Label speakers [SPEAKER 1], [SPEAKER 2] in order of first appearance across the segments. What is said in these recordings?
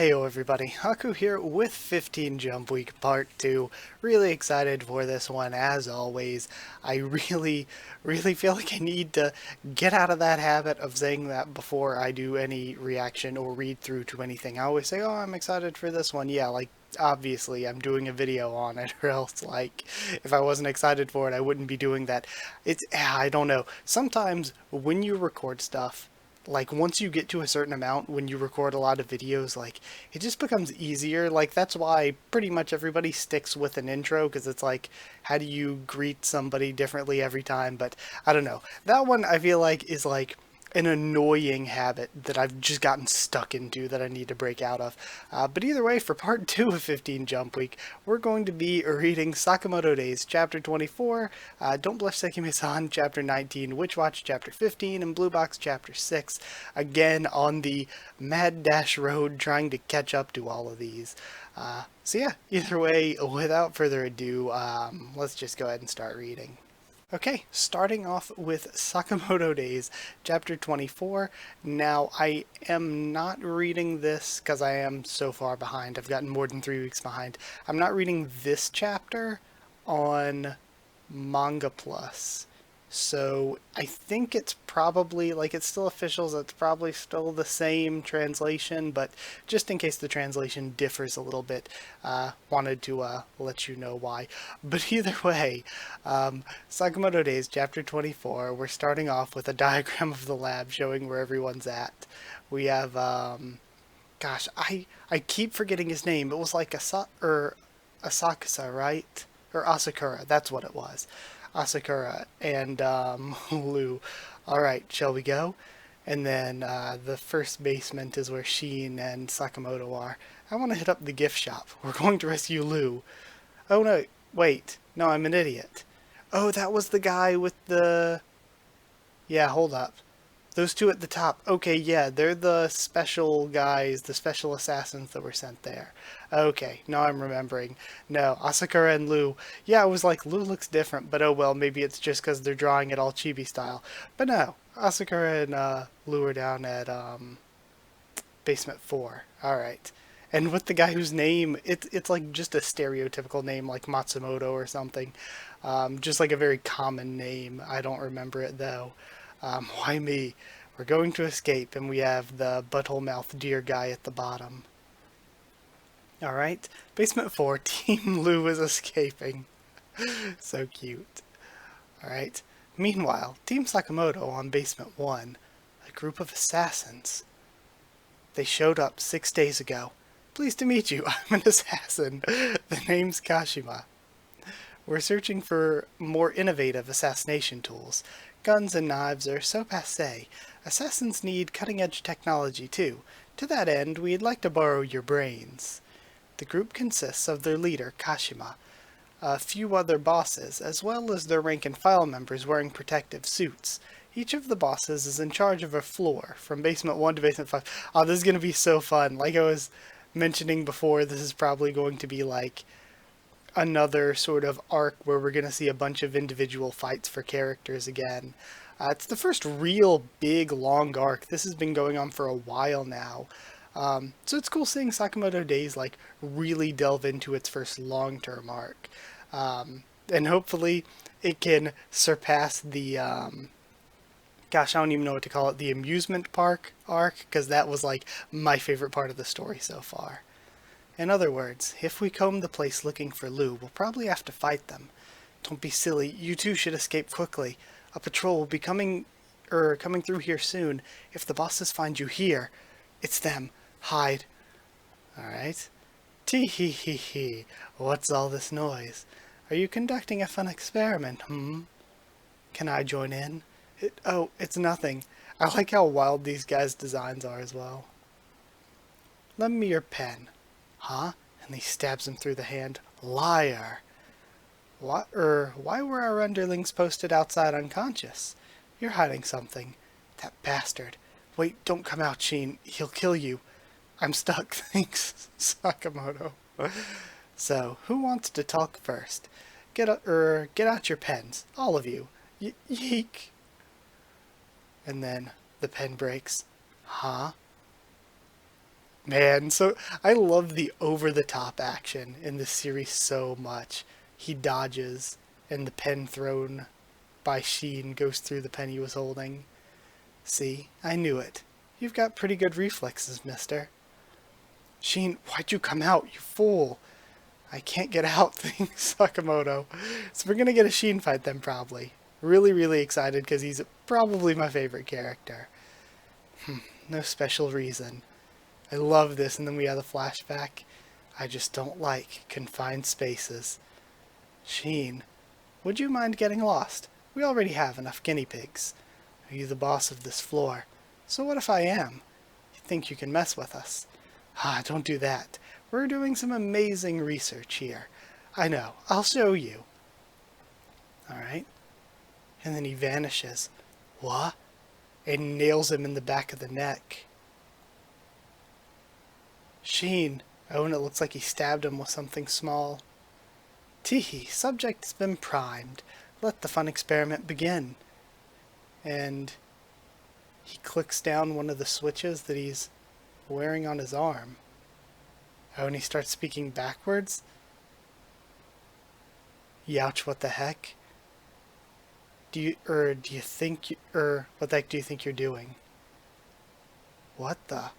[SPEAKER 1] Heyo everybody, Haku here with 15 Jump Week Part 2. Really excited for this one as always. I really feel like I need to get out of that habit of saying that before I do any reaction or read through to anything. I always say, oh, I'm excited for this one. Yeah, like obviously I'm doing a video on it, or else like if I wasn't excited for it I wouldn't be doing that. I don't know. Sometimes when you record stuff, like once you get to a certain amount when you record a lot of videos, like it just becomes easier. Like that's why pretty much everybody sticks with an intro, because it's like, how do you greet somebody differently every time? But I don't know, that one I feel like is like an annoying habit that I've just gotten stuck into that I need to break out of. But either way, for part 2 of 15 Jump Week, we're going to be reading Sakamoto Days, Chapter 24, Don't Blush Sekime-san, Chapter 19, Witch Watch, Chapter 15, and Blue Box, Chapter 6. Again, on the mad dash road trying to catch up to all of these. So yeah, either way, without further ado, let's just go ahead and start reading. Okay, starting off with Sakamoto Days, Chapter 24. Now, I am not reading this because I am so far behind. I've gotten more than 3 weeks behind. I'm not reading this chapter on Manga Plus. So I think it's probably, like, it's still official, so it's probably still the same translation, but just in case the translation differs a little bit, wanted to let you know why. But either way, Sakamoto Days, Chapter 24, we're starting off with a diagram of the lab showing where everyone's at. We have, gosh, I keep forgetting his name. It was like Asakusa, right? Or Asakura, that's what it was. Asakura and Lou. Alright, shall we go? And then the first basement is where Sheen and Sakamoto are. I want to hit up the gift shop. We're going to rescue Lou. Oh no, wait. No, I'm an idiot. Oh, that was the guy with the... Yeah, hold up. Those two at the top. Okay, yeah, they're the special guys, the special assassins that were sent there. Okay, now I'm remembering. No, Asakura and Lou. Yeah, I was like, Lou looks different, but oh well, maybe it's just because they're drawing it all chibi style. But no, Asakura and Lou are down at basement 4. Alright. And with the guy whose name, it's like just a stereotypical name like Matsumoto or something. Just like a very common name. I don't remember it though. Why me? We're going to escape, and we have the butthole mouth deer guy at the bottom. Alright, basement 4, Team Lou is escaping. So cute. Alright, meanwhile, Team Sakamoto on basement 1, a group of assassins. They showed up 6 days ago. Pleased to meet you, I'm an assassin. The name's Kashima. We're searching for more innovative assassination tools. Guns and knives are so passé. Assassins need cutting-edge technology too. To that end, we'd like to borrow your brains. The group consists of their leader, Kashima, a few other bosses, as well as their rank-and-file members wearing protective suits. Each of the bosses is in charge of a floor, from basement 1 to basement 5. Oh, this is going to be so fun. Like I was mentioning before, this is probably going to be like another sort of arc where we're going to see a bunch of individual fights for characters again. It's the first real big long arc. This has been going on for a while now. So it's cool seeing Sakamoto Days like really delve into its first long-term arc. And hopefully it can surpass the, gosh, I don't even know what to call it, the amusement park arc, because that was like my favorite part of the story so far. In other words, if we comb the place looking for Lou, we'll probably have to fight them. Don't be silly, you two should escape quickly. A patrol will be coming through here soon. If the bosses find you here, it's them. Hide. Alright. Tee-hee-hee-hee. What's all this noise? Are you conducting a fun experiment, Can I join in? It's nothing. I like how wild these guys' designs are as well. Lend me your pen. Huh? And he stabs him through the hand. Liar! Why were our underlings posted outside unconscious? You're hiding something. That bastard. Wait, don't come out, Sheen. He'll kill you. I'm stuck, thanks, Sakamoto. So, who wants to talk first? Get out your pens. All of you. Yeek! And then the pen breaks. Huh? Man, so I love the over-the-top action in this series so much. He dodges, and the pen thrown by Sheen goes through the pen he was holding. See, I knew it. You've got pretty good reflexes, mister. Sheen, why'd you come out, you fool? I can't get out, thinks Sakamoto. So we're gonna get a Sheen fight then, probably. Really, really excited because he's probably my favorite character. No special reason. I love this, and then we have the flashback. I just don't like confined spaces. Sheen, would you mind getting lost? We already have enough guinea pigs. Are you the boss of this floor? So what if I am? You think you can mess with us? Ah, don't do that. We're doing some amazing research here. I know. I'll show you. Alright. And then he vanishes. What? And nails him in the back of the neck. Sheen. Oh, and it looks like he stabbed him with something small. Teehee, subject's been primed. Let the fun experiment begin. And he clicks down one of the switches that he's wearing on his arm. Oh, and he starts speaking backwards? Youch, what the heck? What the heck do you think you're doing? What the?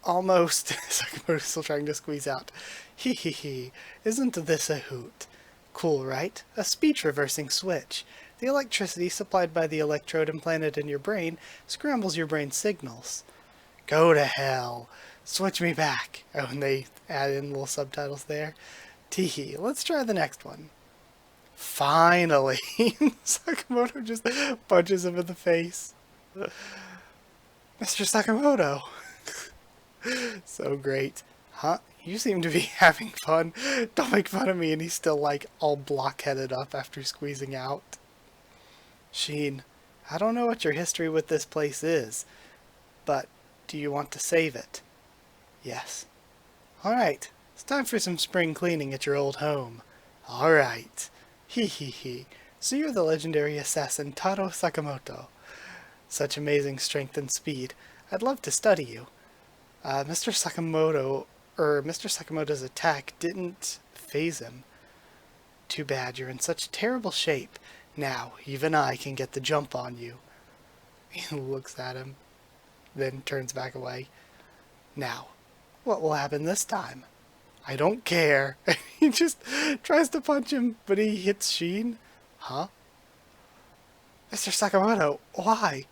[SPEAKER 1] Almost. Sakamoto's still trying to squeeze out. Hee hee hee. Isn't this a hoot? Cool, right? A speech reversing switch. The electricity supplied by the electrode implanted in your brain scrambles your brain signals. Go to hell. Switch me back. Oh, and they add in little subtitles there. Teehee. Let's try the next one. Finally. Sakamoto just punches him in the face. Mr. Sakamoto. So great. Huh? You seem to be having fun. Don't make fun of me. And he's still like all blockheaded up after squeezing out. Sheen, I don't know what your history with this place is, but do you want to save it? Yes. Alright. It's time for some spring cleaning at your old home. Alright. Hee hee hee. So you're the legendary assassin Taro Sakamoto. Such amazing strength and speed. I'd love to study you. Mr. Sakamoto's attack didn't faze him. Too bad, you're in such terrible shape. Now, even I can get the jump on you. He looks at him, then turns back away. Now, what will happen this time? I don't care. He just tries to punch him, but he hits Sheen. Huh? Mr. Sakamoto, why?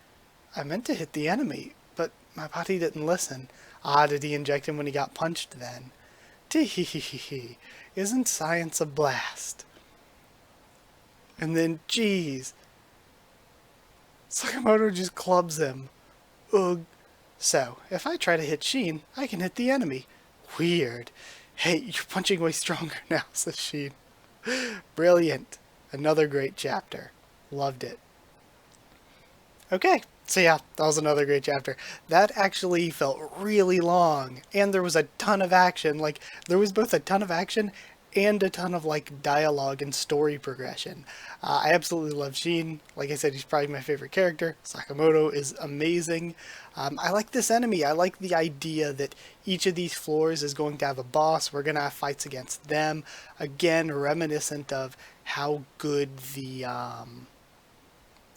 [SPEAKER 1] I meant to hit the enemy, but my body didn't listen. Ah, did he inject him when he got punched then? Tee-hee-hee-hee-hee. Isn't science a blast? And then, geez. Sakamoto just clubs him. Ugh. So, if I try to hit Sheen, I can hit the enemy. Weird. Hey, you're punching way stronger now, says Sheen. Brilliant. Another great chapter. Loved it. Okay, so yeah, that was another great chapter. That actually felt really long, and there was a ton of action. Like, there was both a ton of action and a ton of, like, dialogue and story progression. I absolutely love Sheen. Like I said, he's probably my favorite character. Sakamoto is amazing. I like this enemy. I like the idea that each of these floors is going to have a boss. We're going to have fights against them. Again, reminiscent of how good the...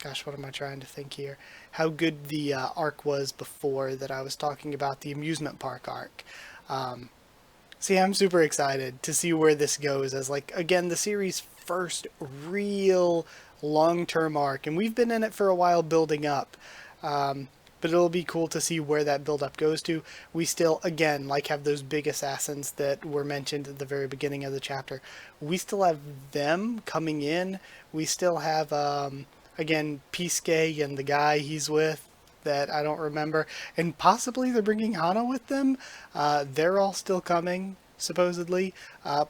[SPEAKER 1] gosh, what am I trying to think here? How good the arc was before that I was talking about, the amusement park arc. So yeah, I'm super excited to see where this goes as, like, again, the series' first real long-term arc. And we've been in it for a while building up. But it'll be cool to see where that build-up goes to. We still, again, like, have those big assassins that were mentioned at the very beginning of the chapter. We still have them coming in. We still have, again, Pisuke and the guy he's with that I don't remember. And possibly they're bringing Hana with them. They're all still coming, supposedly.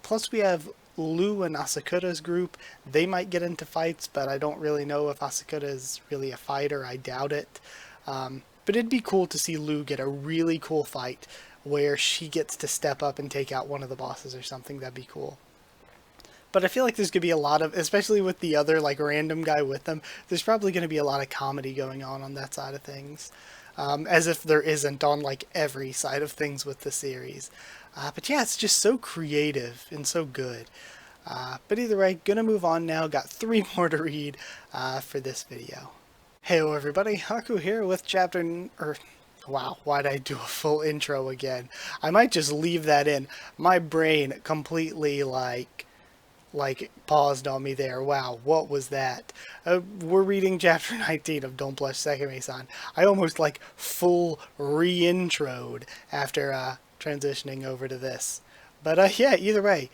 [SPEAKER 1] Plus we have Lu and Asakura's group. They might get into fights, but I don't really know if Asakura is really a fighter. I doubt it. But it'd be cool to see Lu get a really cool fight where she gets to step up and take out one of the bosses or something. That'd be cool. But I feel like there's going to be a lot of, especially with the other like random guy with them, there's probably going to be a lot of comedy going on that side of things. As if there isn't on like every side of things with the series. But yeah, it's just so creative and so good. But either way, gonna move on now. Got 3 more to read for this video. Heyo everybody, Haku here with wow, why'd I do a full intro again? I might just leave that in. My brain completely like paused on me there. Wow, what was that? We're reading chapter 19 of Don't Blush Sekime-san. I almost like full re-introed after transitioning over to this. But yeah, either way,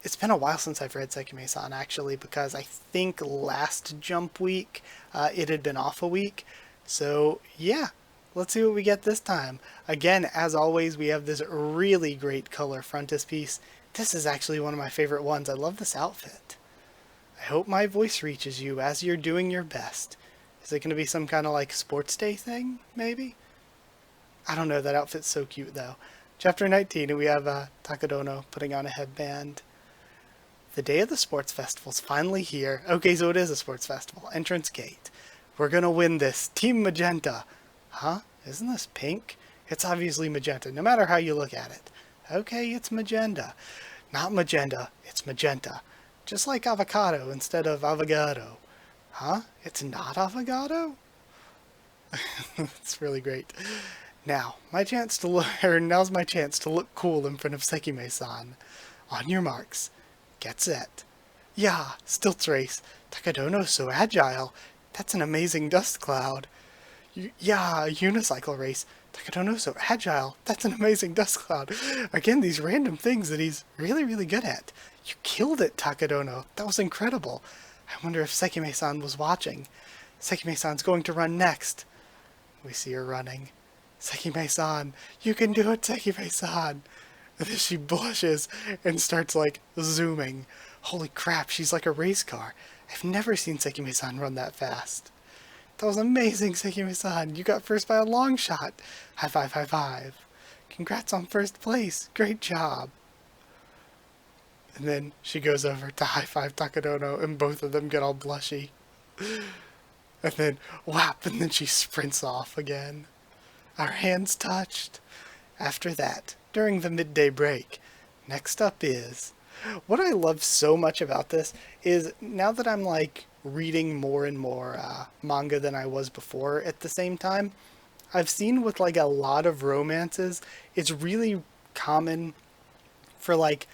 [SPEAKER 1] it's been a while since I've read Sekime-san actually, because I think last jump week it had been off a week. So yeah, let's see what we get this time. Again, as always, we have this really great color frontispiece. This is actually one of my favorite ones. I love this outfit. I hope my voice reaches you as you're doing your best. Is it going to be some kind of like sports day thing, maybe? I don't know, that outfit's so cute though. Chapter 19, we have Takadono putting on a headband. The day of the sports festival's finally here. Okay, so it is a sports festival. Entrance gate. We're gonna win this. Team Magenta. Huh? Isn't this pink? It's obviously magenta, no matter how you look at it. Okay, it's magenta. Not magenta, it's magenta. Just like avocado instead of avogado. Huh? It's not avocado? It's really great. Now's my chance to look cool in front of Sekime-san. On your marks. Get set. Yeah, stilts race. Takadono's so agile. That's an amazing dust cloud. Yeah, unicycle race. Takadono's so agile. That's an amazing dust cloud. Again, these random things that he's really, really good at. You killed it, Takadono. That was incredible. I wonder if Sekime-san was watching. Sekime-san's going to run next. We see her running. Sekime-san, you can do it, Sekime-san. And then she blushes and starts like zooming. Holy crap, she's like a race car. I've never seen Sekime-san run that fast. That was amazing, Sekime-san. You got first by a long shot. High five, high five. Congrats on first place. Great job. And then she goes over to high five Takadono and both of them get all blushy. And then whap, and then she sprints off again. Our hands touched. After that, during the midday break, next up is... What I love so much about this is now that I'm like reading more and more manga than I was before at the same time, I've seen with like a lot of romances, it's really common for like,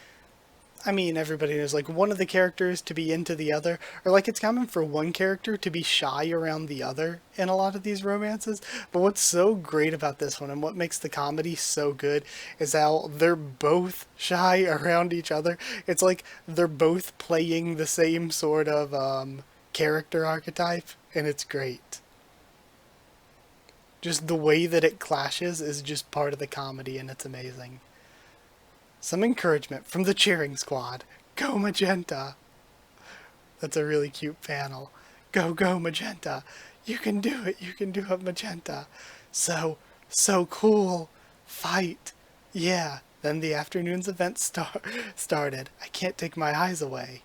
[SPEAKER 1] I mean, everybody knows like one of the characters to be into the other, or like it's common for one character to be shy around the other in a lot of these romances. But what's so great about this one and what makes the comedy so good is how they're both shy around each other. It's like they're both playing the same sort of character archetype, and it's great. Just the way that it clashes is just part of the comedy, and it's amazing. Some encouragement from the cheering squad. Go Magenta! That's a really cute panel. Go, go Magenta! You can do it! You can do it, Magenta! So cool! Fight! Yeah, then the afternoon's event started. I can't take my eyes away.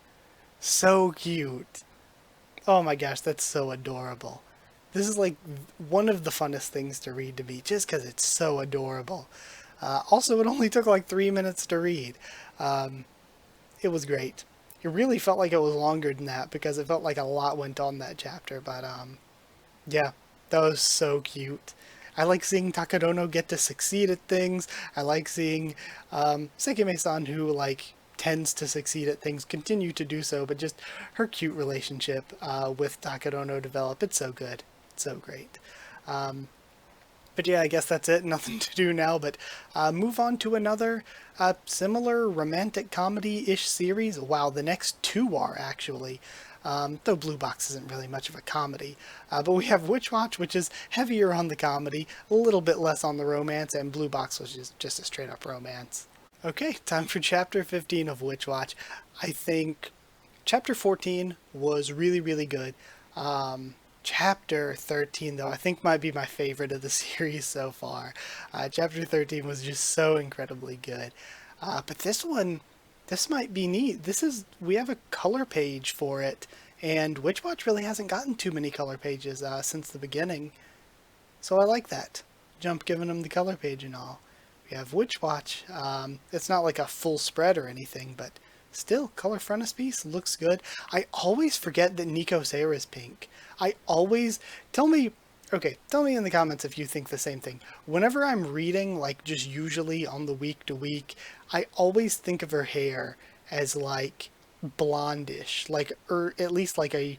[SPEAKER 1] So cute! Oh my gosh, that's so adorable. This is like one of the funnest things to read to me, just because it's so adorable. Also, it only took like 3 minutes to read. It was great. It really felt like it was longer than that because it felt like a lot went on that chapter. But yeah, that was so cute. I like seeing Takadono get to succeed at things. I like seeing Sekime-san, who like tends to succeed at things, continue to do so. But just her cute relationship with Takadono develop. It's so good. It's so great. But yeah, I guess that's it. Nothing to do now, but move on to another similar romantic comedy-ish series. Wow, the next 2 are actually. Though Blue Box isn't really much of a comedy. But we have Witch Watch, which is heavier on the comedy, a little bit less on the romance, and Blue Box, which is just a straight-up romance. Okay, time for Chapter 15 of Witch Watch. I think Chapter 14 was really, really good. Chapter 13, though, I think might be my favorite of the series so far. Chapter 13 was just so incredibly good. But this one this might be neat. We have a color page for it, and Witch Watch really hasn't gotten too many color pages since the beginning. So I like that. Jump giving them the color page and all. We have Witch Watch. It's not like a full spread or anything, but still, color frontispiece looks good. I always forget that Nico's hair is pink. I always... Tell me... Okay, tell me in the comments if you think the same thing. Whenever I'm reading, like, just usually on the week to week, I always think of her hair as, like, blondish. Like, or at least, like, a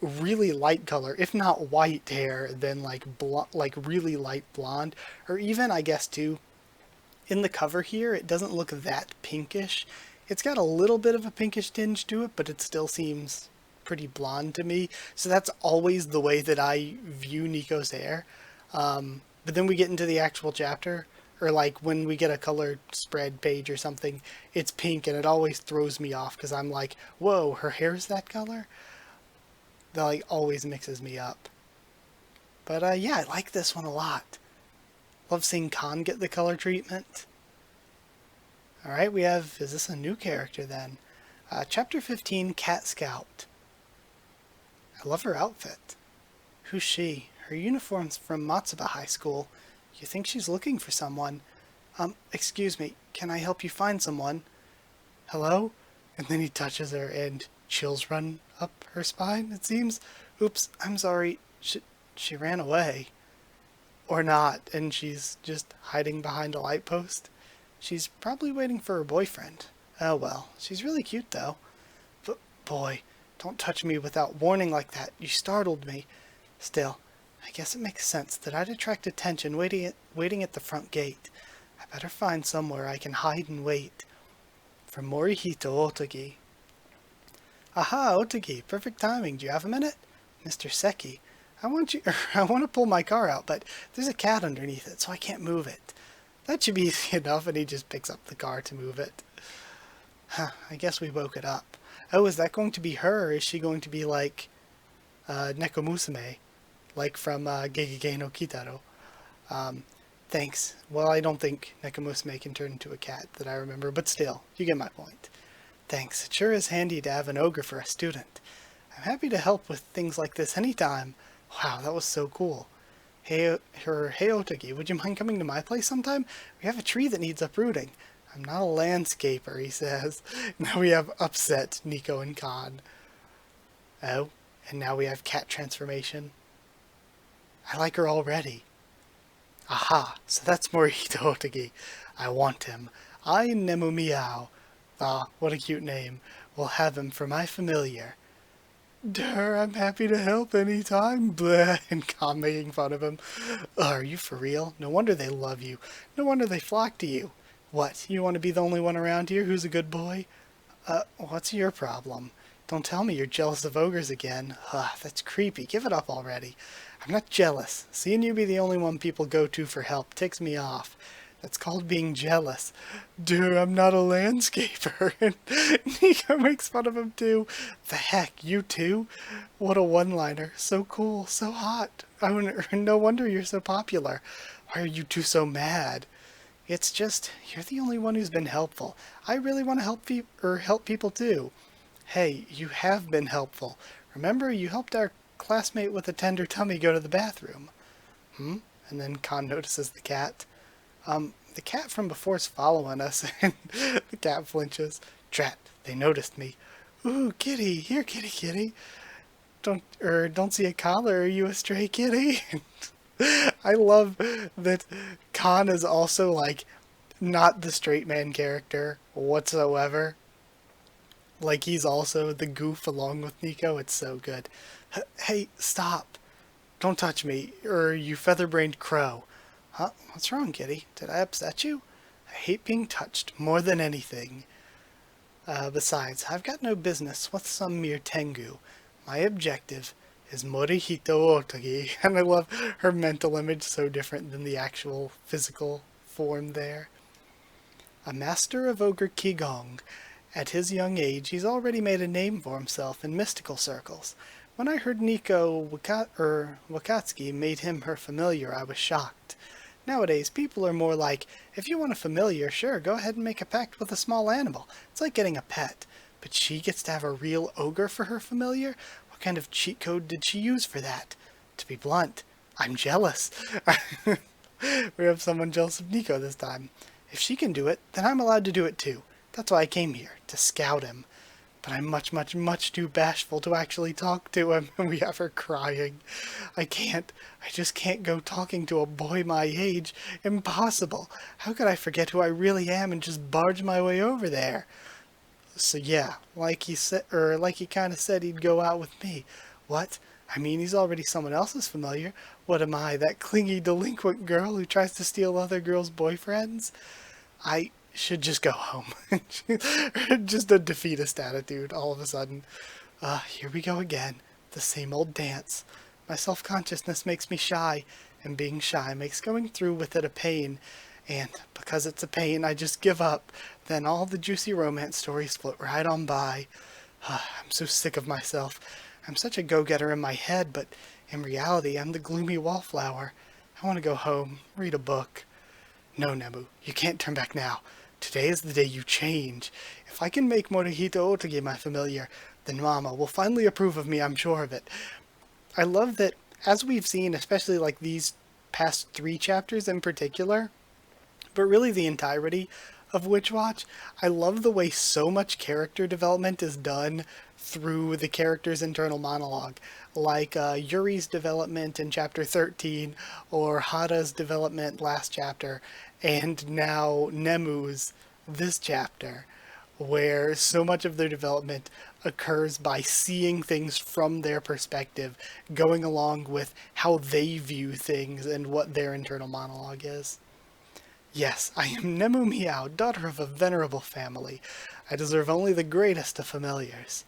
[SPEAKER 1] really light color, if not white hair, then, like, like, really light blonde. Or even, I guess, too, in the cover here, it doesn't look that pinkish. It's got a little bit of a pinkish tinge to it, but it still seems pretty blonde to me. So that's always the way that I view Nico's hair. But then we get into the actual chapter, or like when we get a colored spread page or something, it's pink and it always throws me off because I'm like, whoa, her hair's that color? That like always mixes me up. But yeah, I like this one a lot. Love seeing Khan get the color treatment. Alright, we have, is this a new character then? Chapter 15, Cat Scout. I love her outfit. Who's she? Her uniform's from Matsuba High School. You think she's looking for someone? Excuse me, can I help you find someone? Hello? And then he touches her and chills run up her spine, it seems. Oops, I'm sorry. She ran away. Or not, and she's just hiding behind a light post. She's probably waiting for her boyfriend. Oh well, she's really cute though. But boy, don't touch me without warning like that. You startled me. Still, I guess it makes sense that I'd attract attention waiting at the front gate. I better find somewhere I can hide and wait. From Morihito Otogi. Aha, Otogi, perfect timing. Do you have a minute? Mr. Seki, I want to pull my car out, but there's a cat underneath it, so I can't move it. That should be easy enough, and he just picks up the car to move it. Huh, I guess we woke it up. Oh, is that going to be her, or is she going to be like Nekomusume, like from Gegege no Kitaro? Thanks. Well, I don't think Nekomusume can turn into a cat that I remember, but still, you get my point. Thanks. It sure is handy to have an ogre for a student. I'm happy to help with things like this anytime. Wow, that was so cool. Hey Otogi, would you mind coming to my place sometime? We have a tree that needs uprooting. I'm not a landscaper, he says. Now we have upset Nico and Khan. Oh, and now we have cat transformation. I like her already. Aha, so that's Morihito Otogi. I want him. I Nemu Meow. Ah, what a cute name. We'll have him for my familiar. Durr, I'm happy to help anytime. Bleh, and Khan making fun of him. Are you for real? No wonder they love you. No wonder they flock to you. What, you want to be the only one around here who's a good boy? What's your problem? Don't tell me you're jealous of ogres again. That's creepy. Give it up already. I'm not jealous. Seeing you be the only one people go to for help ticks me off. That's called being jealous. Dude, I'm not a landscaper. And Nico makes fun of him too. The heck, you too? What a one-liner. So cool, so hot. No wonder you're so popular. Why are you two so mad? It's just, you're the only one who's been helpful. I really want to help people too. Hey, you have been helpful. Remember, you helped our classmate with a tender tummy go to the bathroom. And then Khan notices the cat. The cat from before's following us, and the cat flinches. Drat, they noticed me. Ooh, kitty, here, kitty, kitty. Don't see a collar, are you a stray kitty? I love that Khan is also, like, not the straight man character whatsoever. Like, he's also the goof along with Nico. It's so good. Hey, stop. Don't touch me, or you feather-brained crow. Huh? What's wrong, kitty? Did I upset you? I hate being touched more than anything. Besides, I've got no business with some mere tengu. My objective is Morihito Otogi, and I love her mental image, so different than the actual physical form there. A master of ogre Qigong. At his young age, he's already made a name for himself in mystical circles. When I heard Nico Wakatsuki made him her familiar, I was shocked. Nowadays, people are more like, if you want a familiar, sure, go ahead and make a pact with a small animal. It's like getting a pet. But she gets to have a real ogre for her familiar? What kind of cheat code did she use for that? To be blunt, I'm jealous. We have someone jealous of Nico this time. If she can do it, then I'm allowed to do it too. That's why I came here, to scout him. But I'm much, much, much too bashful to actually talk to him, and we have her crying. I just can't go talking to a boy my age. Impossible. How could I forget who I really am and just barge my way over there? So yeah, like he said, or like he kind of said he'd go out with me. What? I mean, he's already someone else's familiar. What am I, that clingy delinquent girl who tries to steal other girls' boyfriends? I should just go home. Just a defeatist attitude all of a sudden. Here we go again. The same old dance. My self-consciousness makes me shy, and being shy makes going through with it a pain. And because it's a pain, I just give up. Then all the juicy romance stories float right on by. I'm so sick of myself. I'm such a go-getter in my head, but in reality, I'm the gloomy wallflower. I want to go home, read a book. No, Nemu, you can't turn back now. Today is the day you change. If I can make Morihito Otoge my familiar, then Mama will finally approve of me, I'm sure of it. I love that, as we've seen, especially like these past 3 chapters in particular, but really the entirety of Witch Watch, I love the way so much character development is done through the character's internal monologue, like Yuri's development in chapter 13, or Hada's development last chapter, and now Nemu's this chapter, where so much of their development occurs by seeing things from their perspective, going along with how they view things and what their internal monologue is. Yes, I am Nemu Meow, daughter of a venerable family. I deserve only the greatest of familiars.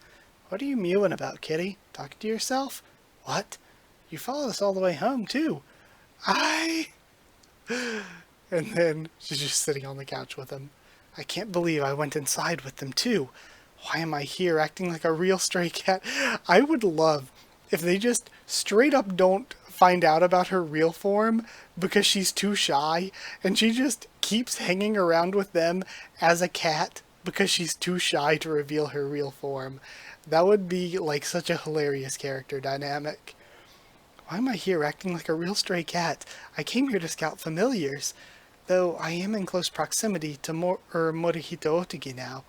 [SPEAKER 1] What are you mewing about, kitty? Talking to yourself? What? You followed us all the way home, too. And then she's just sitting on the couch with him. I can't believe I went inside with them, too. Why am I here acting like a real stray cat? I would love if they just straight up don't find out about her real form because she's too shy, and she just keeps hanging around with them as a cat because she's too shy to reveal her real form. That would be like such a hilarious character dynamic. Why am I here acting like a real stray cat? I came here to scout familiars, though I am in close proximity to Morihito Otogi now.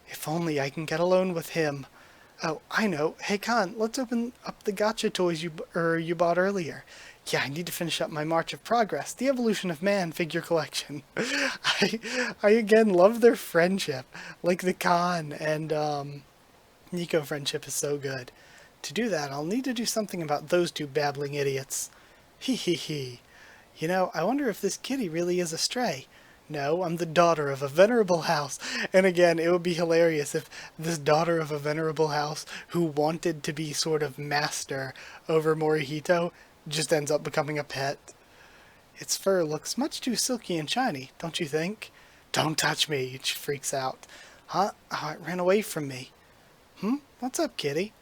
[SPEAKER 1] If only I can get alone with him. Oh, I know. Hey, Khan, let's open up the gacha toys you bought earlier. Yeah, I need to finish up my March of Progress, the Evolution of Man figure collection. I again love their friendship. Like the Khan and Nico friendship is so good. To do that, I'll need to do something about those 2 babbling idiots. Hee hee hee. You know, I wonder if this kitty really is a stray. No, I'm the daughter of a venerable house. And again, it would be hilarious if this daughter of a venerable house who wanted to be sort of master over Morihito just ends up becoming a pet. Its fur looks much too silky and shiny, don't you think? Don't touch me, she freaks out. Huh? Oh, it ran away from me. What's up, kitty?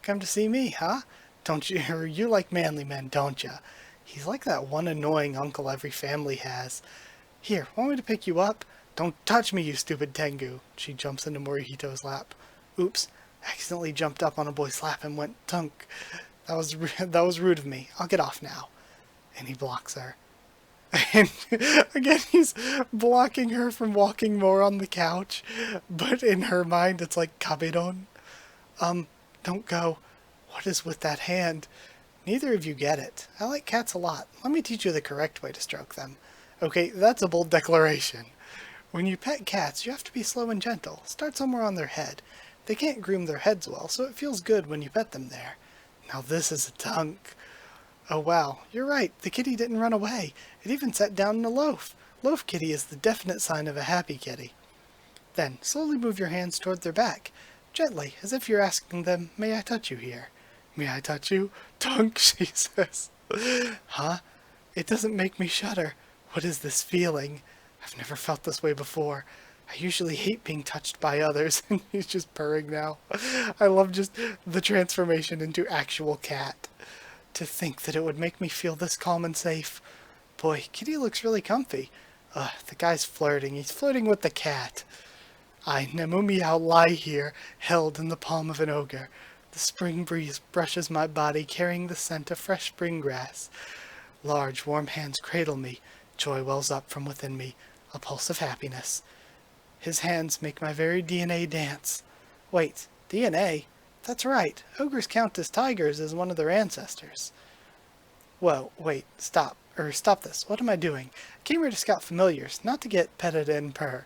[SPEAKER 1] Come to see me, huh? Don't you, or you like manly men, don't ya? He's like that one annoying uncle every family has. Here, want me to pick you up? Don't touch me, you stupid Tengu. She jumps into Morihito's lap. Oops, accidentally jumped up on a boy's lap and went tunk. That was rude of me. I'll get off now. And he blocks her. And again, he's blocking her from walking more on the couch. But in her mind, it's like, Kabedon. Don't go. What is with that hand? Neither of you get it. I like cats a lot. Let me teach you the correct way to stroke them. Okay, that's a bold declaration. When you pet cats, you have to be slow and gentle. Start somewhere on their head. They can't groom their heads well, so it feels good when you pet them there. Now this is a tunk. Oh wow, you're right. The kitty didn't run away. It even sat down in a loaf. Loaf kitty is the definite sign of a happy kitty. Then, slowly move your hands toward their back. Gently, as if you're asking them, may I touch you here? May I touch you? Tunk, she says. Huh? It doesn't make me shudder. What is this feeling? I've never felt this way before. I usually hate being touched by others, and he's just purring now. I love just the transformation into actual cat. To think that it would make me feel this calm and safe. Boy, Kitty looks really comfy. The guy's flirting. He's flirting with the cat. I, Nemumiao, lie here, held in the palm of an ogre. The spring breeze brushes my body, carrying the scent of fresh spring grass. Large, warm hands cradle me. Joy wells up from within me, a pulse of happiness. His hands make my very DNA dance. Wait, DNA? That's right. Ogres count as tigers as one of their ancestors. Whoa, wait, stop. Stop this. What am I doing? I came here to scout familiars, not to get petted and purr.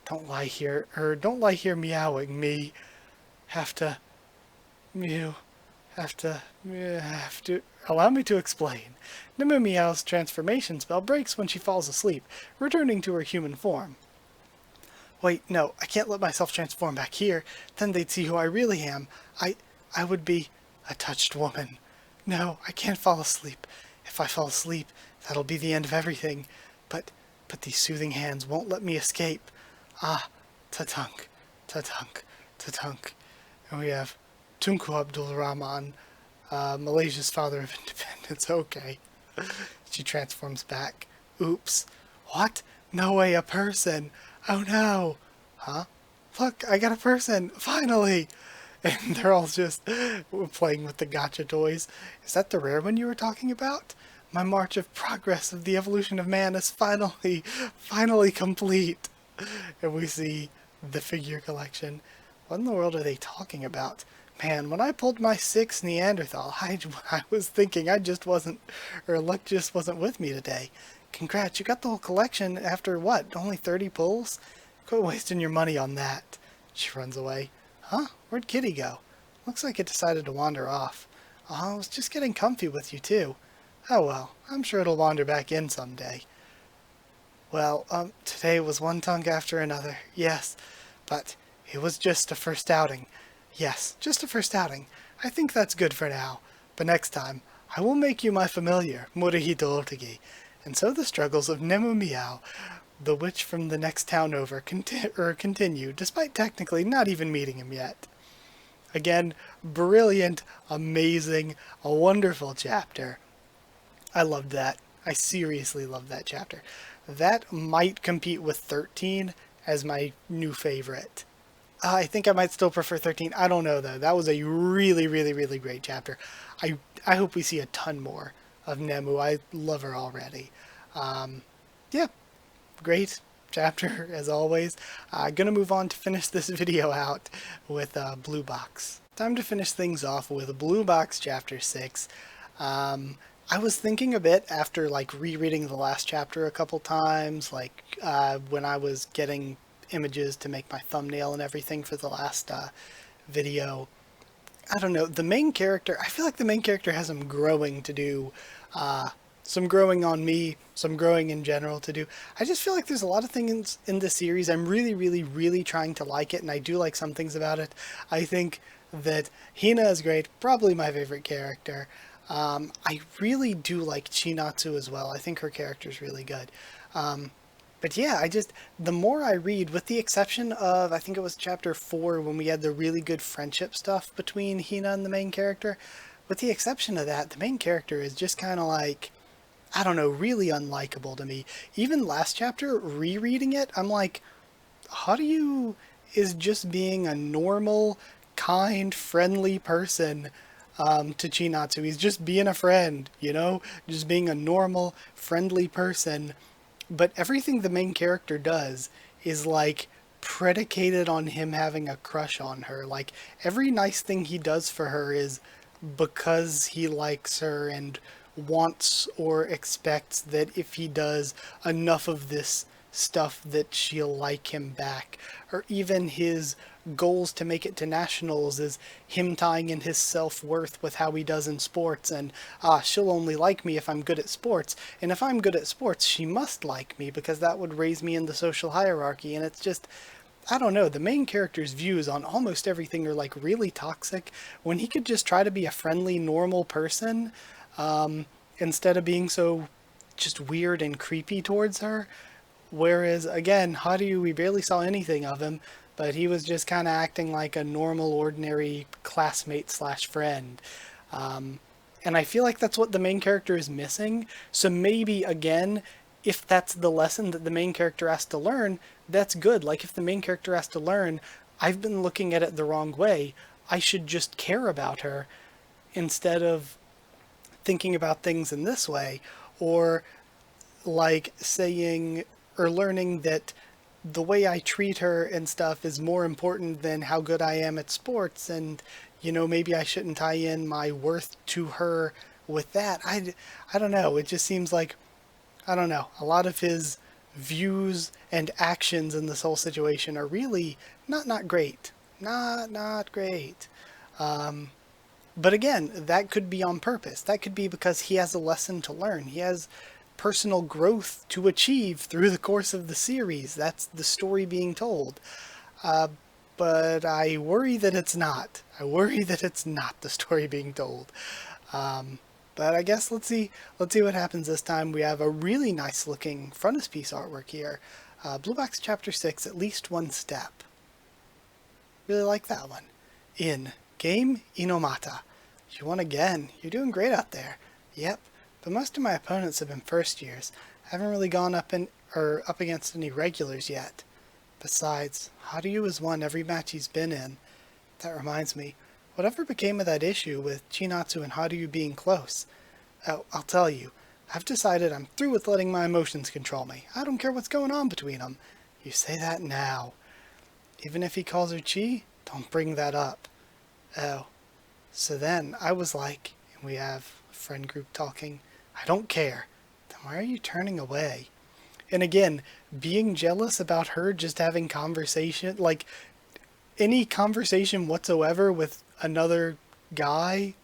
[SPEAKER 1] Don't lie here meowing me. Have to allow me to explain. Nemumiao's transformation spell breaks when she falls asleep, returning to her human form. Wait, no, I can't let myself transform back here. Then they'd see who I really am. I would be a touched woman. No, I can't fall asleep. If I fall asleep, that'll be the end of everything. But these soothing hands won't let me escape. Ah, Tatunk, Tatunk, Tatunk. And we have Tunku Abdul Rahman, Malaysia's father of independence. Okay. She transforms back. Oops. What? No way, a person. Oh no. Huh? Look, I got a person. Finally. And they're all just playing with the gacha toys. Is that the rare one you were talking about? My march of progress of the evolution of man is finally complete. And we see the figure collection. What in the world are they talking about? Man, when I pulled my 6 Neanderthal, I was thinking luck just wasn't with me today. Congrats, you got the whole collection after what, only 30 pulls? Quit wasting your money on that. She runs away. Huh? Where'd Kitty go? Looks like it decided to wander off. Oh, I was just getting comfy with you too. Oh well, I'm sure it'll wander back in someday. Well, today was one tongue after another, yes, but it was just a first outing. Yes, just a first outing. I think that's good for now, but next time, I will make you my familiar, Murihito Otegi. And so the struggles of Nemumiao, the witch from the next town over, continue, despite technically not even meeting him yet. Again, brilliant, amazing, a wonderful chapter. I loved that. I seriously loved that chapter. That might compete with 13 as my new favorite. I think I might still prefer 13. I don't know, though. That was a really, really, really great chapter. I hope we see a ton more of Nemu. I love her already. Yeah, great chapter, as always. Gonna move on to finish this video out with Blue Box. Time to finish things off with Blue Box Chapter 6. I was thinking a bit after rereading the last chapter a couple times, when I was getting images to make my thumbnail and everything for the last video. I don't know, the main character, I feel like the main character has some growing to do, some growing on me, some growing in general to do. I just feel like there's a lot of things in this series. I'm really, really, really trying to like it, and I do like some things about it. I think that Hina is great, probably my favorite character. I really do like Chinatsu as well. I think her character is really good. But yeah, the more I read, with the exception of, I think it was chapter 4 when we had the really good friendship stuff between Hina and the main character, with the exception of that, the main character is just kind of I don't know, really unlikable to me. Even last chapter, rereading it, I'm like, is just being a normal, kind, friendly person to Chinatsu. He's just being a friend, just being a normal, friendly person. But everything the main character does is predicated on him having a crush on her. Every nice thing he does for her is because he likes her and wants or expects that if he does enough of this stuff that she'll like him back. Or even his goals to make it to nationals is him tying in his self-worth with how he does in sports, and she'll only like me if I'm good at sports, and if I'm good at sports she must like me because that would raise me in the social hierarchy. And it's just, I don't know, the main character's views on almost everything are really toxic when he could just try to be a friendly, normal person instead of being so just weird and creepy towards her. Whereas, again, Haru, we barely saw anything of him, but he was just kind of acting like a normal, ordinary classmate slash friend. And And I feel like that's what the main character is missing. So maybe, again, if that's the lesson that the main character has to learn, that's good. Like, if the main character has to learn, I've been looking at it the wrong way, I should just care about her instead of thinking about things in this way. Or, like, saying or learning that the way I treat her and stuff is more important than how good I am at sports, and maybe I shouldn't tie in my worth to her with that. I don't know. It just seems like, I don't know, a lot of his views and actions in this whole situation are really not great. Not great. But again, that could be on purpose. That could be because he has a lesson to learn. He has personal growth to achieve through the course of the series. That's the story being told. But I worry that it's not. I worry that it's not the story being told. But I guess let's see what happens this time. We have a really nice looking frontispiece artwork here. Blue Box Chapter 6, At Least One Step. Really like that one. In Game Inomata. You won again. You're doing great out there. Yep, but most of my opponents have been first years. I haven't really gone up against any regulars yet. Besides, Haku has won every match he's been in. That reminds me, whatever became of that issue with Chinatsu and Haku being close? Oh, I'll tell you. I've decided I'm through with letting my emotions control me. I don't care what's going on between them. You say that now. Even if he calls her Chi, don't bring that up. Oh. So then I was like, and we have a friend group talking, I don't care. Then why are you turning away? And again, being jealous about her just having conversation, like any conversation whatsoever with another guy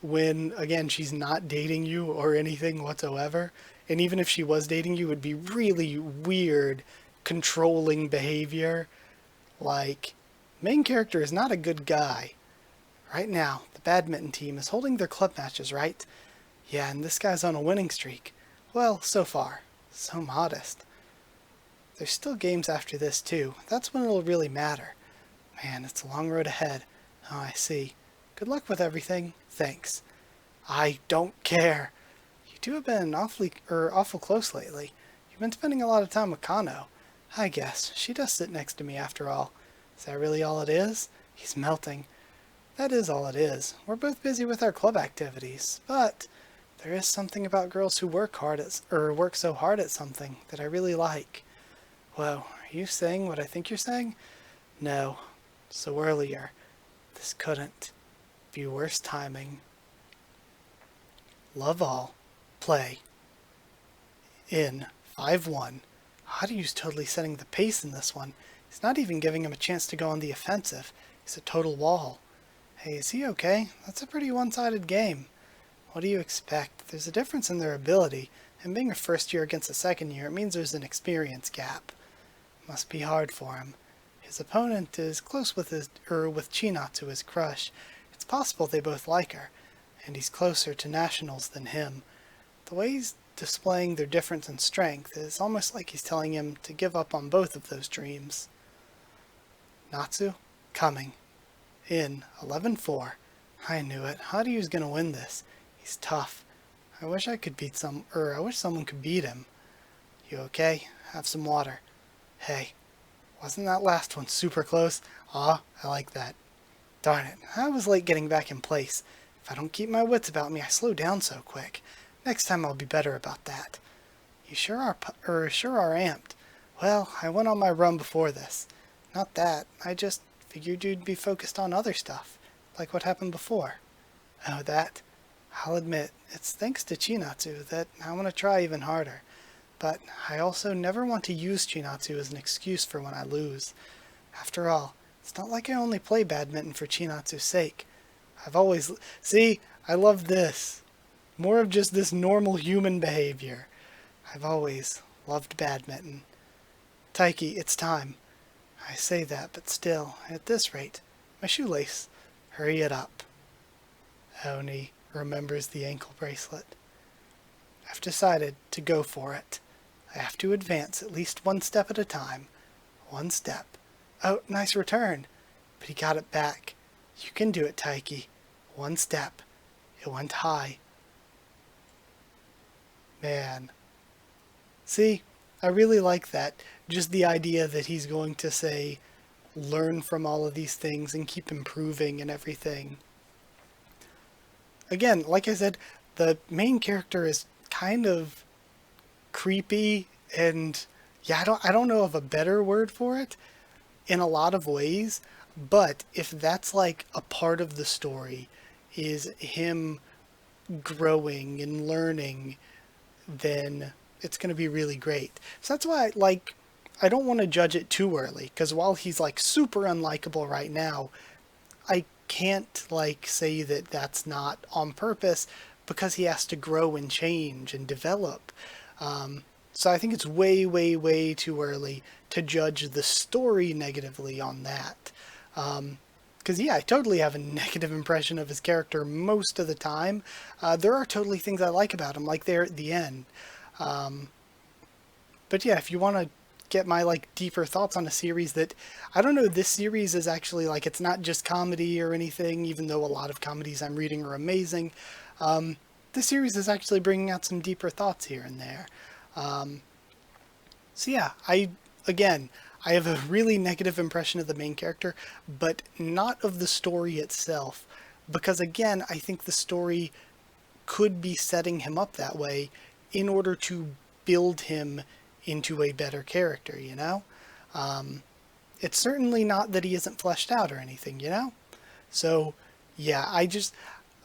[SPEAKER 1] when, again, she's not dating you or anything whatsoever. And even if she was dating you, it would be really weird, controlling behavior. Like, main character is not a good guy. Right now, the badminton team is holding their club matches, right? Yeah, and this guy's on a winning streak. Well, so far. So modest. There's still games after this, too. That's when it'll really matter. Man, it's a long road ahead. Oh, I see. Good luck with everything. Thanks. I don't care. You two have been awful close lately. You've been spending a lot of time with Kano. I guess. She does sit next to me, after all. Is that really all it is? He's melting. That is all it is. We're both busy with our club activities, but there is something about girls who work so hard at something that I really like. Whoa, are you saying what I think you're saying? No. So earlier. This couldn't be worse timing. Love all. Play. In 5-1. Haku's totally setting the pace in this one. He's not even giving him a chance to go on the offensive. He's a total wall. Hey, is he okay? That's a pretty one-sided game. What do you expect? There's a difference in their ability, and being a first year against a second year, it means there's an experience gap. Must be hard for him. His opponent is close with Chinatsu, his crush. It's possible they both like her, and he's closer to nationals than him. The way he's displaying their difference in strength is almost like he's telling him to give up on both of those dreams. Natsu, coming. In 11-4. I knew it. Haku's gonna win this. He's tough. I wish someone could beat him. You okay? Have some water. Hey, wasn't that last one super close? Aw, I like that. Darn it, I was late getting back in place. If I don't keep my wits about me, I slow down so quick. Next time I'll be better about that. You sure are amped. Well, I went on my run before this. Not that, I just figured you'd be focused on other stuff, like what happened before. Oh, that? I'll admit, it's thanks to Chinatsu that I want to try even harder. But I also never want to use Chinatsu as an excuse for when I lose. After all, it's not like I only play badminton for Chinatsu's sake. See, I love this. More of just this normal human behavior. I've always loved badminton. Taiki, it's time. I say that, but still, at this rate, my shoelace. Hurry it up. Oni remembers the ankle bracelet. I've decided to go for it. I have to advance at least one step at a time. One step. Oh, nice return. But he got it back. You can do it, Taiki. One step. It went high. Man. See, I really like that. Just the idea that he's going to say, learn from all of these things and keep improving and everything. Again, like I said, the main character is kind of creepy and yeah, I don't know of a better word for it in a lot of ways, but if that's like a part of the story is him growing and learning, then it's going to be really great. So that's why I don't want to judge it too early because while he's like super unlikable right now, I can't like say that that's not on purpose because he has to grow and change and develop. So I think it's way, way, way too early to judge the story negatively on that. Because, yeah, I totally have a negative impression of his character most of the time. There are totally things I like about him, like there at the end. But yeah, if you want to get my like deeper thoughts on a series that I don't know, this series is actually like it's not just comedy or anything, even though a lot of comedies I'm reading are amazing. This series is actually bringing out some deeper thoughts here and there. So yeah, again, I have a really negative impression of the main character, but not of the story itself. Because again, I think the story could be setting him up that way in order to build him into a better character, you know? It's certainly not that he isn't fleshed out or anything, you know? So, yeah,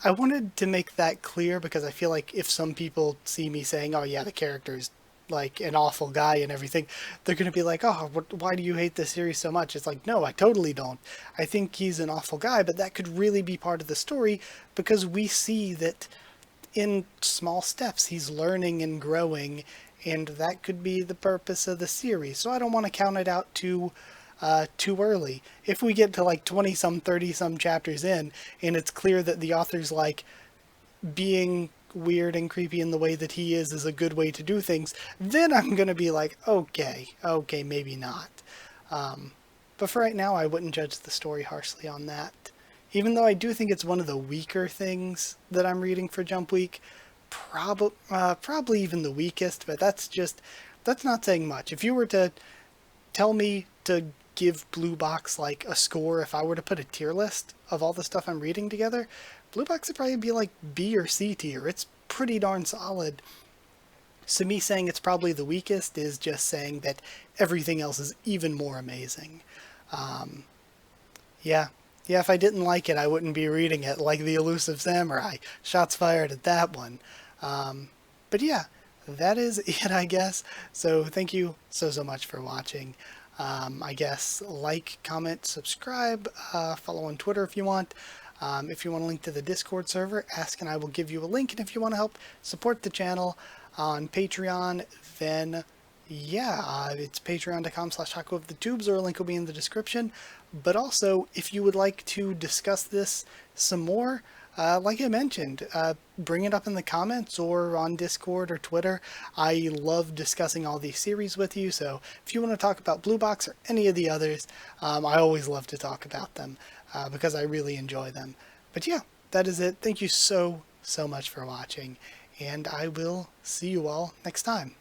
[SPEAKER 1] I wanted to make that clear because I feel like if some people see me saying, oh yeah, the character's like an awful guy and everything, they're going to be like, oh, why do you hate this series so much? It's like, no, I totally don't. I think he's an awful guy, but that could really be part of the story because we see that in small steps he's learning and growing, and that could be the purpose of the series. So I don't want to count it out too early. If we get to like 20 some 30 some chapters in and it's clear that the author's like being weird and creepy in the way that he is a good way to do things, then I'm gonna be like, okay, maybe not. But for right now, I wouldn't judge the story harshly on that. Even though I do think it's one of the weaker things that I'm reading for Jump Week, probably even the weakest, but that's not saying much. If you were to tell me to give Blue Box like a score, if I were to put a tier list of all the stuff I'm reading together, Blue Box would probably be like B or C tier. It's pretty darn solid. So me saying it's probably the weakest is just saying that everything else is even more amazing. Yeah. Yeah, if I didn't like it, I wouldn't be reading it, like The Elusive Samurai. Shots fired at that one. But yeah, that is it, I guess. So thank you so much for watching. I guess like, comment, subscribe, follow on Twitter if you want. If you want a link to the Discord server, ask and I will give you a link. And if you want to help support the channel on Patreon, then yeah, it's patreon.com/Haku of the Tubes, or a link will be in the description. But also, if you would like to discuss this some more, like I mentioned, bring it up in the comments or on Discord or Twitter. I love discussing all these series with you, so if you want to talk about Blue Box or any of the others, I always love to talk about them because I really enjoy them. But yeah, that is it. Thank you so much for watching, and I will see you all next time.